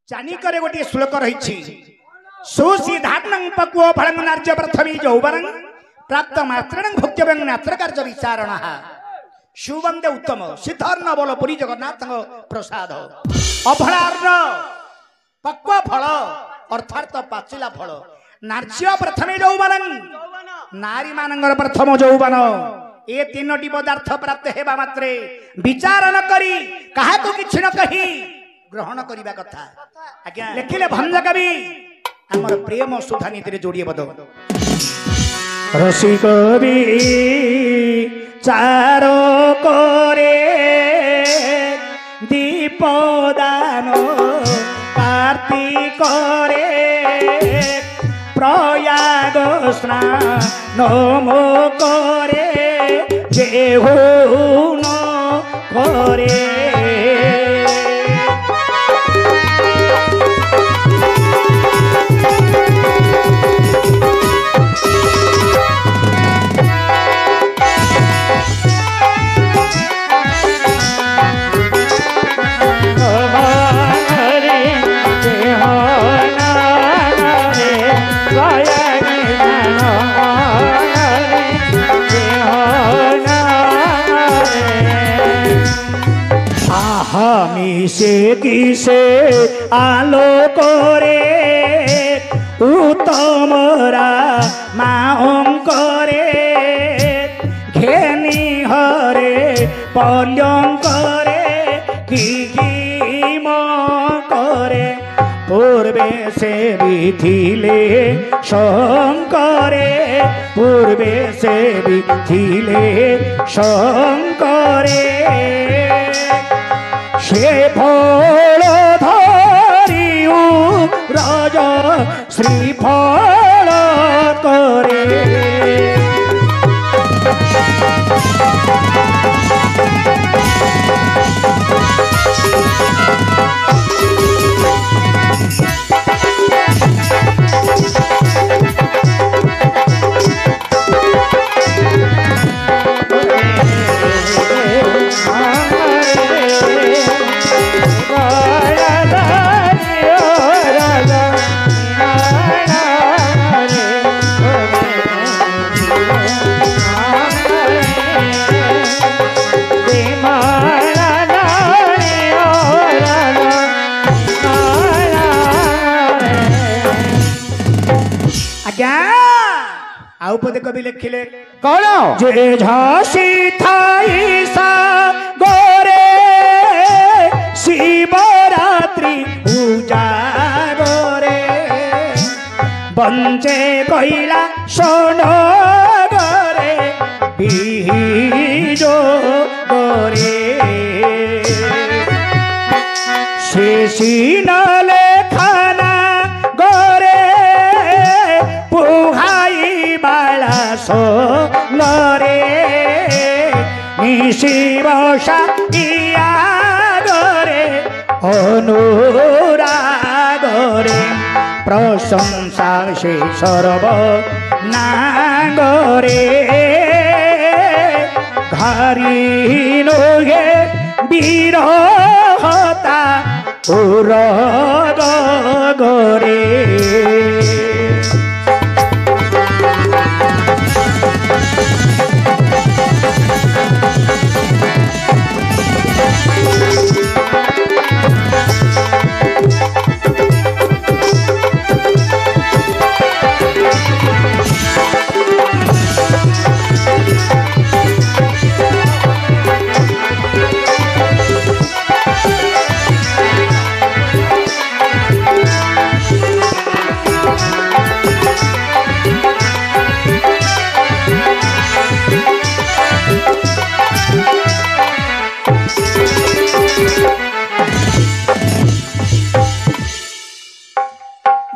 चानिकरे गोटे श्लोक रही सुसिधार्णं पक्व फलं नार्य प्रथमी यौवनं प्राप्त मात्रेण भोक्यवं नात्र कार्य विचारण शुभंदे उत्तम सिद्धार्ण बोल पुरी जगन्नाथ प्रसाद अफलार्ण पक्व फल अर्थात पाचिला फल नार्य प्रथमे यौवनं नारी मानंगर प्रथम यौवन ए तीनोटी पदार्थ प्राप्त हेबा मात्रे विचार न करी कहा को किछ न कही ग्रहण करिबा कथा आज्ञा लेखिले भंज कवि हमर प्रेम सुधा नीति जोड़िए बद रसिक कवि चारो करे दीपदान कार्तिक रे प्रयाग स्नान नमो करे जे हो न करे से किसे आलोक रे उत्तमरा माओं करे घेनी हरे पल्यंक रे कि म करे पूर्वे से विधिले शंकरे पूर्वे से विधिले शंकरे से फल धरियु राजा श्रीफल करे पद कवि लिखिले कौन जे झांसी थाई सा गोरे शिवरात्रि पूजा गोरे बंचे कहिला सोनो गोरे बीजो गोरे शेषी नले खाना गोरे पुहाई बाला सो नरे निशिवशा इया गोरे अनुरागरे प्रशंसा से सर्व नागरे घारी नोगे बिरहता उरग गोरे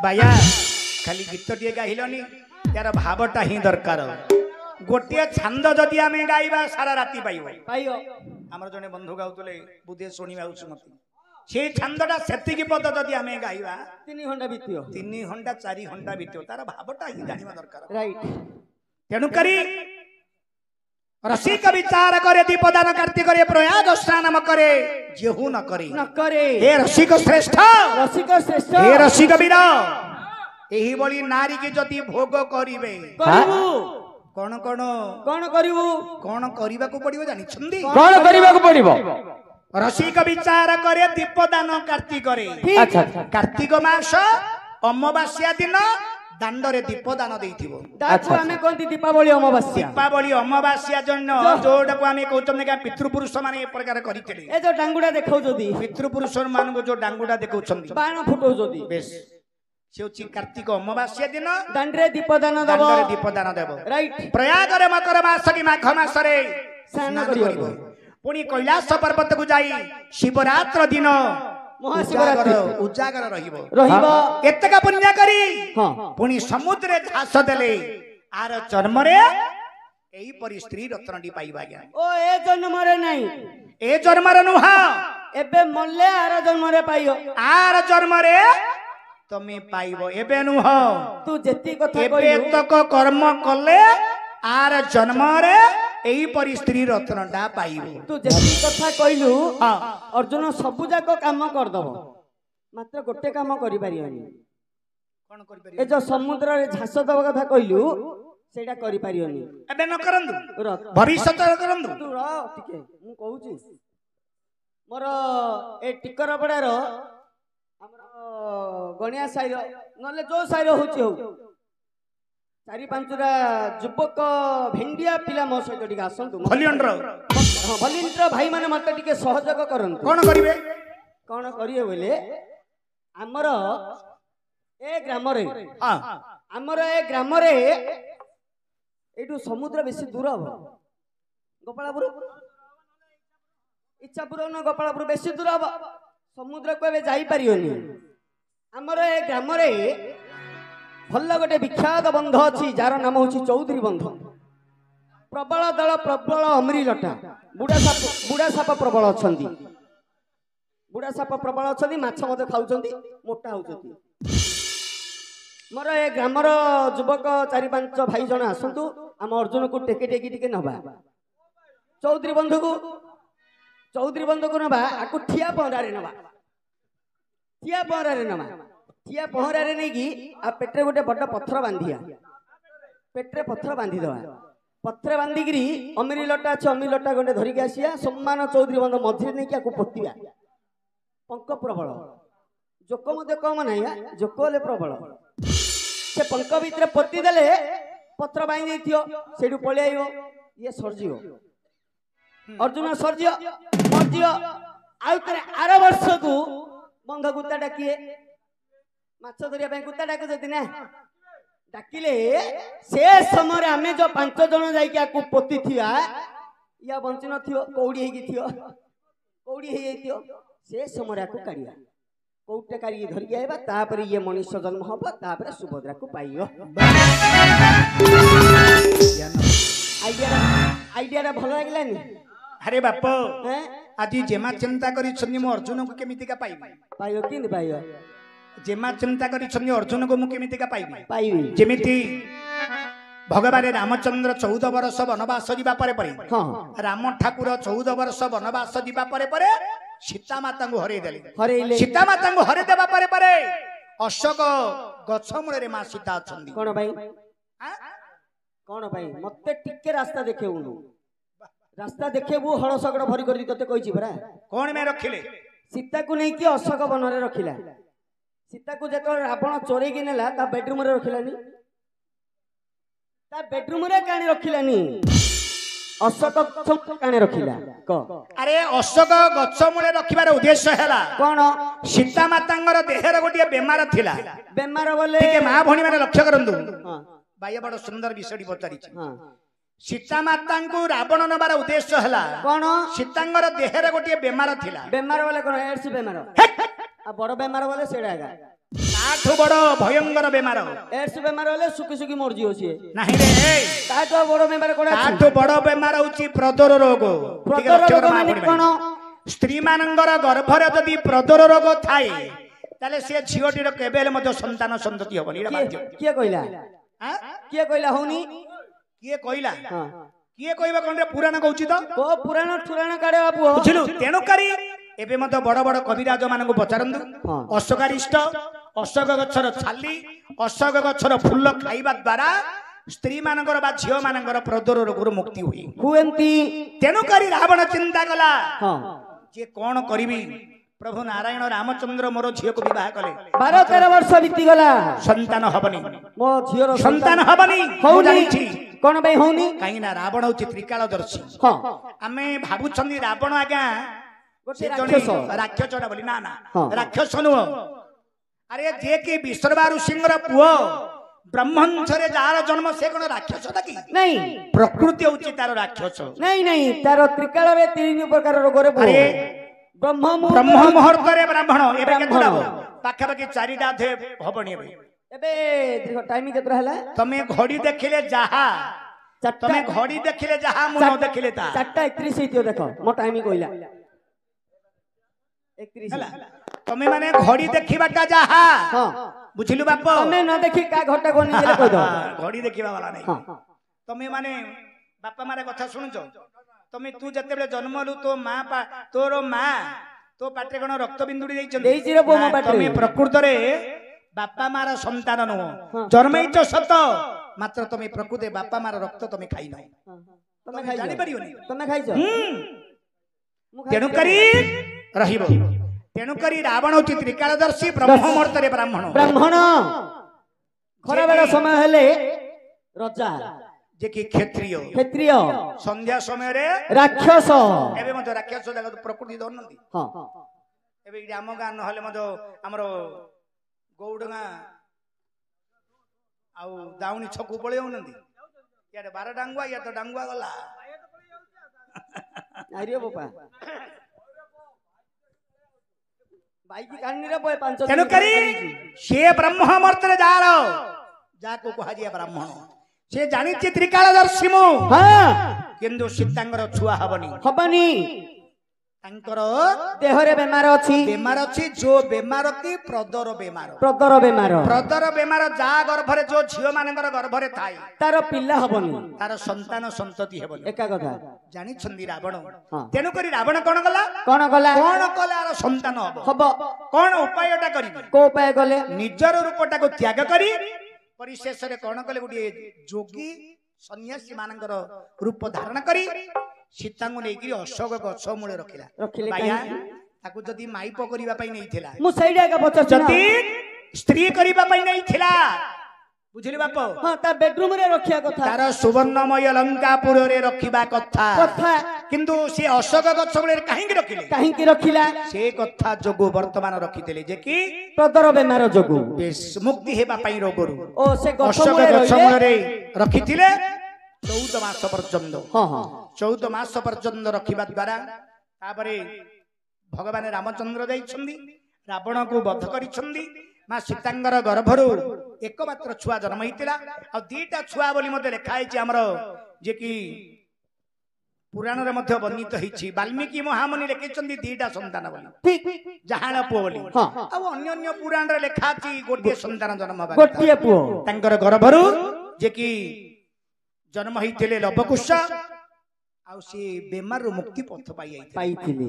बाया खाली गीत टे गाइलनी यार भावटा ही दरकार गोटे छंद जदि आमे गाइबा सारा राति पाइयो हमर जने बंधु गाउतले बुधे शुणिबा सुमति से छंदटा सेतिकी पद जदि आमे गाइबा 3 घंटा बितियो 3 घंटा 4 घंटा बितियो तार भावटा ही जानिबा दरकार राइट तेनु करी रसिक विचार करे दीपदान कार्तिक करे प्रयाग स्नान न करे जेहू न करे हे रसिक श्रेष्ठ हे रसिक वीर एही बली नारी के जदि भोग करिवे कौन कौन कौन करिवु कौन करिबा को पड़िबो जानि छंदी कौन करिबा को पड़िबो रसिक विचार करे दीपदान कार्तिक करे अच्छा कार्तिक मास अमावास्या दिन दांडरे दीपदान देइथिबो ताको हमें कोनती दीपावली अमावास्या जन जोडा को हमें कहउछन के पितृपुरुष माने ए प्रकार करितले ए जो डांगुडा देखौ जदी पितृपुरुष मान को जो डांगुडा देखउछन बाण फुटौ जदी बेस सेउची कार्तिक अमावास्या दिन दांडरे दीपदान देबो राइट प्रयाग रे मकर मास की माघ मास रे स्नान करिबो पुनी कैलाश पर्वत को जाई शिवरात्र दिन महाशिवरात्रि उजागर रहिबो एतका पुण्य करी पुनी समुद्र झास देले आर जन्म रे एई परि स्त्री रत्नडी पाइबा ज्ञान ओ ए जन्म रे नहीं ए जन्म रे नुहा एबे मल्ले आर जन्म रे पाइयो आर जन्म रे तमे पाइबो एबे नुह तू जेती कथा कहू एबे तक कर्म कले आर जन्म रे एई परि स्त्री रत्नडा पाइबो तू जेती कथा कहलु अर्जुन सबु जाक काम कर दबो मात्र गोटे काम करि पारियोनी कोन करि पारियो ए जो समुद्र रे झास दबो कथा कहलु सेटा करि पारियोनी एबे न करंदु भविष्यत करंदु तू र टिके मु कहूची मोर ए टिकर बडार हमर गणिया साइर नले जो साइर होची हो चारि पांचरा युवक भेंडिया पिला मो सहित टिके आसंतु भलिंद्र भाई माने मते टिके सहयोग करंतु कोन करिवे बोले हमर ए ग्राम रे एटू समुद्र बेसी दूर हो गोपालपुर इच्छापुर न गोपालपुर बेसी दूर हो समुद्र को एबे जाई परियोनी हमर ए ग्राम रे भल गोटे विख्यात बंध अछि जार नाम होछि चौधरी बंध प्रबल दल प्रबल अमरी लटा बुढ़ा साप प्रबल अछंती माछ मते खाउछंती मोटा होउछंती मोर ए ग्रामर युवक चारि पांच भाई जन आसंतु आम अर्जुन को टेके टिके नबा चौधरी बंधु को नबा आकु ठिया पहरा रे नहीं कि आ पेट्रे गोटे बड़ पत्थर बांधिया पेट्रे पत्थर बांधी दवा पत्थर बांधिकी अमीरी लटा अच्छे अमीरी लटा गंडे धरिकी आसिया सम्मान चौधरी बंध मझे नहीं कि पोतिया पंक प्रबल जोक मत कम ना जोक हेले प्रबल से पंक भितर पोती देले पत्र बांधि से पलि आइब ये सरजी अर्जुन सरजी मरजी आर वर्ष को बंध गुता डाकिए माछ धरिया गुता डाकुଛନ୍ତି ना डाकिले से समय आमे जो 5 जन जाइके आकु पोती थिया या बंची न थियो कौड़ी हे थियो से समय आकु काढिया कौटे काढी धरि आइबा तापर ये मनुष्य जन्म हबो तापर सुभद्रा को पाइयो आइडिया भल लागलानी अरे बाप आज जेमा चिंता करी छन्नी मो अर्जुन को केमितिका पाइयो किन पाइयो जेमा चिंता करी छन्नी अर्जुन को मु केमितिका पाइबी जेमिति भगवान रामचंद्र 14 वर्ष वनवास जीवा परे राम ठाकुर 14 वर्ष वनवास जीवा परे सीता माता को हरई देले सीता माता को हरई देबा परे अशोक गछ मूले रे मा सीता अछंदी कोन भाई मते टिके रास्ता देखेउनु रास्ता देखेबू हळ सगड़ भरी कर तते कहिछि बरा कोन में रखिले सीता को नहीं कि अशोक वन रे रखिला सीता को जतो रावण चोरी कि नेला ता बेडरूम रे रखिलानी ता बेडरूम रे कानी रखिलानी अशोक गछ कानी रखिला क अरे अशोक गछ मूले रखिबार उद्देश्य हैला कोन सीता मातांगर देहर गोटिए बेमार थिला बेमार बोले ठीक मां भणी माने लक्ष्य करंदु बाय बड़ सुंदर विषय पचारि सीता माता को रावण नबार उद्देश्य हैला कोन सीतांगर देहर गोटिए बेमार थिला बेमार बोले कोन एड्स बेमार आ बड़ बेमार बोले सेडागा ताठो बड़ भयंकर बेमार एड्स बेमार बोले सुकी सुकी मर जियो छे नाही रे ताठो बड़ बेमार कोन ताठो बड़ बेमार होची प्रदर रोग माने कोन स्त्री मानंगर गर्भ रे जदी प्रदर रोग थाए ताले से झियोटी रो केबेल मध्य संतान संतति होबनी रे बाध्य किए कहला होनी किए कहला କିଏ କହିବ କଣ ପୁରାଣ କହୁଛି ତ କୋ ପୁରାଣ ଠୁରାଣ କାଢେ ପୁଅ ବୁଝିଲୁ ତେଣୁ କରି ଏବେ ମଧ୍ୟ ବଡ ବଡ କବିରାଜ ମାନଙ୍କୁ ପଚାରନ୍ତୁ ହଁ। ଅଶୋକାରିଷ୍ଟ ଅଶୋକ ଗଛର ଛାଲି ଅଶୋକ ଗଛର ଫୁଲ ଖାଇବା ଦ୍ୱାରା ସ୍ତ୍ରୀ ମାନଙ୍କର ବା ଝିଅ ମାନଙ୍କର ପ୍ରଦର ରୋଗରୁ ମୁକ୍ତି ହୁଏ ହୁଏନ୍ତି। ତେଣୁ କରି ରାବଣ ଚିନ୍ତା କଲା ହଁ ଯେ କଣ କରିବି ପ୍ରଭୁ ନାରାୟଣ ରାମଚନ୍ଦ୍ର ମୋର ଝିଅକୁ ବିବାହ କଲେ 12-13 ବର୍ଷ ବିତିଗଲା ସନ୍ତାନ ହବନି ମୋ ଝିଅର ସନ୍ତାନ ହବନି ମୁଁ ହଉନି ଜାଣିଛି କଣ ପାଇଁ ହଉନି? କାହିଁକି ନା ରାବଣ ହଉଛି ତ୍ରିକାଳଦର୍ଶୀ ହଁ ଆମେ ଭାବୁଛନ୍ତି ରାବଣ ଆଜ୍ଞା ଗୋଟେ ସେ ଜଣେ ରାକ୍ଷସ। ରାକ୍ଷସଟା ବୋଲି ନା ନା ହଁ। ରାକ୍ଷସ ନୁହଁ ଆରେ ଯିଏ କି ବିଶ୍ରବା ଋଷିଙ୍କର ପୁଅ ବ୍ରହ୍ମଂଶରେ ଯାହାର ଜନ୍ମ ସେ କଣ ରାକ୍ଷସଟା କି ନାଇଁ ପ୍ରକୃତି ହଉଛି ତାର ରାକ୍ଷସ ନାଇଁ ନାଇଁ ତାର ତ୍ରିକାଳରେ 3 ପ୍ରକାର ରୋଗରେ ଆରେ ବ୍ରହ୍ମ ବ୍ରହ୍ମ ମୁହୂର୍ତ୍ତରେ ବ୍ରାହ୍ମଣ ଏବେ କେତେ ବ୍ରାହ୍ମଣ। ହବ ପାଖାପାଖି 4ଟା ହବନି ଏବେ ଏବେ ଦେଖ ଟାଇମ କେତେ ହେଲା ତମେ ଘଡି ଦେଖିଲେ ଯାହା ତମେ ଘଡି ଦେଖିଲେ ଯାହା ମୁଁ ନ ଦେଖିଲେ ତା 4:31 ହେଇଥିବ ଦେଖ ମୋ ଟାଇମ କହିଲା 31 ହେଲା ତମେ ମାନେ ଘଡି ଦେଖିବାଟା ଯାହା ହଁ ବୁଝିଲୁ ବାପ ତମେ ନ ଦେଖି କା ଘଟା କୋ ନିଜେ କହିଦବ ଘଡି ଦେଖିବା ବାଲା ନାହିଁ ହଁ ତମେ ମାନେ ବାପା ମାର କଥା ଶୁଣୁଛ ତମେ ତୁ ଯେତେବେଳେ ଜନ୍ମ ହେଲୁ ତୋର ମା ତୋ ପାଟିରେ କଣ ରକ୍ତ ବିନ୍ଦୁଡି ଦେଇଛି ଦେଇଛନ୍ତି ରେ ପୁଅ ମୋ ପାଟିରେ। ତମେ ପ୍ରକୃତରେ ବାପା ମାର ସନ୍ତାନ ନୁହଁ ହଁ। ଜନ୍ମଇଛ ସତ ମାତ୍ର ତମେ ପ୍ରକୃତରେ ବାପା ମାର ରକ୍ତ ତମେ ଖାଇନ ତମେ ତମେ ଜାଣିପାରିବନି ତମେ ଖାଇଛ ମୁଁ ଖାଇଛି ତେଣୁକରି ରହିବ ତେଣୁକରି ରାବଣ ହଉଛି ତ୍ରିକାଳଦର୍ଶୀ ବ୍ରହ୍ମ ମୁହୂର୍ତ୍ତରେ ବ୍ରାହ୍ମଣ ବ୍ରାହ୍ମଣ ଖରାବେଳ ସମୟ ହେଲେ ରଜା ଯେ କି କ୍ଷତ୍ରିୟ କ୍ଷତ୍ରିୟ ସନ୍ଧ୍ୟା ସମୟରେ ରାକ୍ଷସ ଏବେ ମଧ୍ୟ ରାକ୍ଷସ ଜାଗା ପ୍ରକୃତି ଧରୁନାହାନ୍ତି ହଁ ଏବେ ଏଇଠି ଆମ ଗାଁ ନହେଲେ ମଧ୍ୟ ଆମର ଗୌଡ଼ ଗାଁ ଆଉ ଦାଉଣି ଛକକୁ ପଳେଇ ଆଉନାହାନ୍ତି ଇଆଡେ 12 ଡାଙ୍ଗୁଆ ଇଆଡେ ତ ଡାଙ୍ଗୁଆ ଗଲା ଆରେ ବାପା ବାଇକ କାଢିନିରେ ବଏ 5 ତେଣୁକରି ସିଏ ବ୍ରହ୍ମ ମୁହୂର୍ତ୍ତରେ ଯାହାକୁ କୁହାଯିବ ବ୍ରାହ୍ମଣ ସେ ଜାଣିଛି ତ୍ରିକାଳଦର୍ଶୀ ମୁଁ ହଁ କିନ୍ତୁ ସୀତାଙ୍କର ଛୁଆ ହବନି ହବନି ତାଙ୍କର ଦେହରେ ବେମାର ଅଛି ବେମାର ଅଛି ଯୋଉ ବେମାର କି ପ୍ରଦର ବେମାର ଯାହା ଗର୍ଭରେ ଯୋଉ ଝିଅ ମାନଙ୍କର ଗର୍ଭରେ ଥାଏ ତାର ପିଲା ହବନି ତାର ସନ୍ତାନ ସନ୍ତତି ହେବନି ଏକା କଥା ଜାଣିଛନ୍ତି ରାବଣ ହଁ। ତେଣୁକରି ରାବଣ କଣ କଲା କଣ କଲା ଆର ସନ୍ତାନ ହବ କଣ ଉପାୟଟା କରିବି କୋ ଉପାୟ କଲେ ନିଜର ରୂପଟାକୁ ତ୍ୟାଗ କରି ପରିଶେଷରେ କଣ କଲେ ଗୋଟିଏ ଯୋଗୀ ସନ୍ନ୍ୟାସୀ ମାନଙ୍କର ରୂପ ଧାରଣ କରି ସୀତାଙ୍କୁ ନେଇକି ଅଶୋକ ଗଛ ମୂଳେ ରଖିଲେ ତାକୁ ଯଦି ମାଇପ କରିବା ପାଇଁ ନେଇଥିଲା ମୁଁ ସେଇଟା ଏକା ପଚାରୁଛି ଯଦି ସ୍ତ୍ରୀ କରିବା ପାଇଁ ନେଇଥିଲା ବୁଝିଲି ବାପ ହଁ ତା ବେଡରୁମ ରେ ରଖିବା କଥା ତାର ସୁବର୍ଣ୍ଣମୟ ଲଙ୍କାପୁରରେ ରଖିବା କଥା କିନ୍ତୁ ସେ ଅଶୋକ ଗଛ ମୂଳରେ କାହିଁକି ରଖିଲା ସେ କଥା ଯୋଗୁ ବର୍ତ୍ତମାନ ରଖିଥିଲେ ଯେ କି ପ୍ରଦର ବେମାର ଯୋଗୁ ମୁକ୍ତି ହେବା ପାଇଁ ରୋଗରୁ ଓ ସେ ଅଶୋକ ଗଛ ମୂଳରେ ରଖିଥିଲେ 14 ମାସ ପର୍ଯ୍ୟନ୍ତ 14 ମାସ ପର୍ଯ୍ୟନ୍ତ ରଖିବା ଦ୍ୱାରା ତାପରେ ଭଗବାନ ରାମଚନ୍ଦ୍ର ଯାଇଛନ୍ତି ରାବଣକୁ ବଧ କରିଛନ୍ତି ମା ସୀତାଙ୍କର ଗର୍ଭରୁ ଏକମାତ୍ର ଛୁଆ ଜନ୍ମ ହେଇଥିଲା ଆଉ 2ଟା ଛୁଆ ବୋଲି ମଧ୍ୟ ଲେଖା ହେଇଛି ଆମର ଯେ କି ପୁରାଣରେ ମଧ୍ୟ ବର୍ଣ୍ଣିତ ହେଇଛି ବାଲ୍ମୀକି ମହାମୁନି ଲେଖିଛନ୍ତି 2ଟା ସନ୍ତାନ ବୋଲି ଯାହାଳ ପୁଅ ବୋଲି ଆଉ ଅନ୍ୟ ପୁରାଣରେ ଲେଖା ଅଛି ଗୋଟିଏ ସନ୍ତାନ ଜନ୍ମ ହେବା ଗୋଟିଏ ପୁଅ ତାଙ୍କର ଗର୍ଭରୁ ଯେ କି ଜନ୍ମ ହେଇଥିଲେ ଲବକୁଶ ଆଉ ସେ ବେମାରରୁ ମୁକ୍ତି ପଥ ପାଇଥିଲେ।